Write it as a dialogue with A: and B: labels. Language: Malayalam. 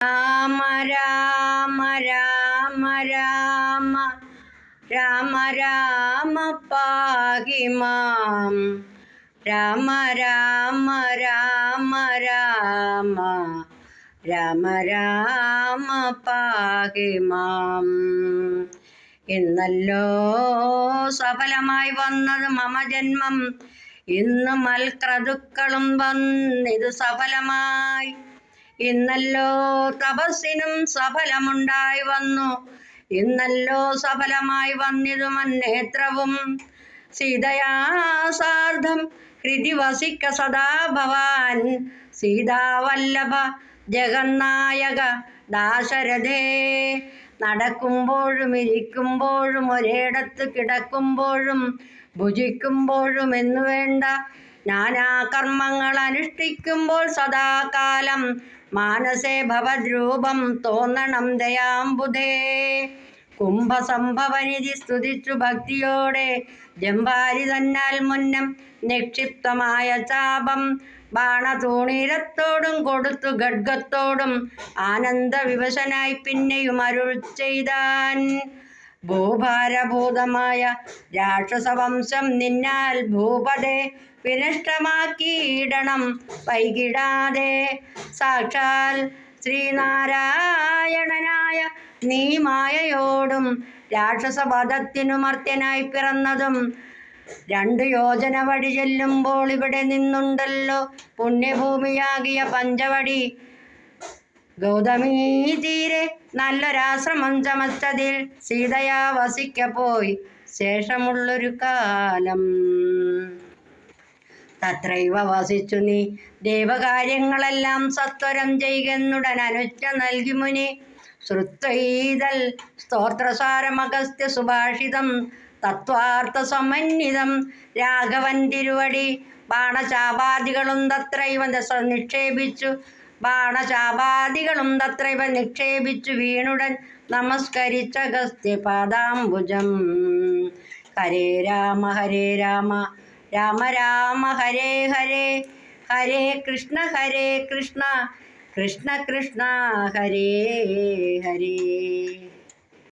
A: രാമ രാമ രാമ രാമ രാമ രാമ പാഹി മാം. രാമ രാമ രാമ രാമ രാമ രാമ പാഹി മാം. ഇന്നല്ലോ സഫലമായി വന്നത് മമ ജന്മം, ഇന്ന് മൽക്രതുക്കളും വന്നിതു സഫലമായി. ഇന്നല്ലോ തപസ്സിനും സഫലമുണ്ടായി വന്നു, ഇന്നല്ലോ സഫലമായി വന്നിതു മന്നേത്രവും. സീതയാ സാർദ്ധം ഹൃദി വസിക്ക സദാ ഭവാൻ, സീതാവല്ലഭ ജഗന്നായക ദാശരഥേ. നടക്കുമ്പോഴും ഇരിക്കുമ്പോഴും ഒരിടത്ത് കിടക്കുമ്പോഴും ഭുജിക്കുമ്പോഴും എന്നു വേണ്ട നാനാകർമ്മങ്ങൾ അനുഷ്ഠിക്കുമ്പോൾ സദാകാലം മാനസേ ഭവദ്രൂപം തോന്നണം ദയാംബുധേ. കുംഭസംഭവനിധി സ്തുതിച്ചു ഭക്തിയോടെ ജംഭാരി തന്നാൽ മുന്നം നിക്ഷിപ്തമായ ചാപം ബാണതൂണീരത്തോടും കൊടുത്തു ഖഡ്ഗത്തോടും ആനന്ദവിവശനായി പിന്നെയും അരുൾ ചെയ്താൻ. ഭൂഭാരഭൂതമായ രാക്ഷസവംശം നിന്നാൽ ഭൂപതേ വിനഷ്ടമാക്കിയിടണം വൈകിടാതെ. സാക്ഷാൽ ശ്രീനാരായണനായ നീ മായയോടും രാക്ഷസവധത്തിനു മർത്യനായി പിറന്നതും 2 യോജന വഴി ചെല്ലുമ്പോൾ ഇവിടെ നിന്നുണ്ടല്ലോ പുണ്യഭൂമിയാകിയ പഞ്ചവടി. ഗൗതമീ തീരെ നല്ലൊരാശ്രമം ചമച്ചതിൽ സീതയാ വസിക്കപ്പോയി ശേഷമുള്ളൊരു കാലം. തത്രൈവ വസിച്ചു നീ ദേവകാര്യങ്ങളെല്ലാം സത്വരം ചെയ്യുന്നുടൻ അനുജ്ഞ നൽകി മുനി. ശ്രുത്വൈതൽ സ്തോത്രസാരമഗസ്ത്യ സുഭാഷിതം തത്വാർത്ഥ സമന്വിതം രാഘവൻ തിരുവടി. ബാണചാപാദികളും തത്രൈവ നിക്ഷേപിച്ചു, ബാണചാപാദികളും തത്രൈവ നിക്ഷേപിച്ചു വീണുടൻ നമസ്കരിച്ചഗസ്ത്യ പാദാംബുജം. ഹരേ രാമ രാമ രാമ ഹരേ ഹരേ, ഹരേ കൃഷ്ണ കൃഷ്ണ കൃഷ്ണ ഹരേ ഹരേ.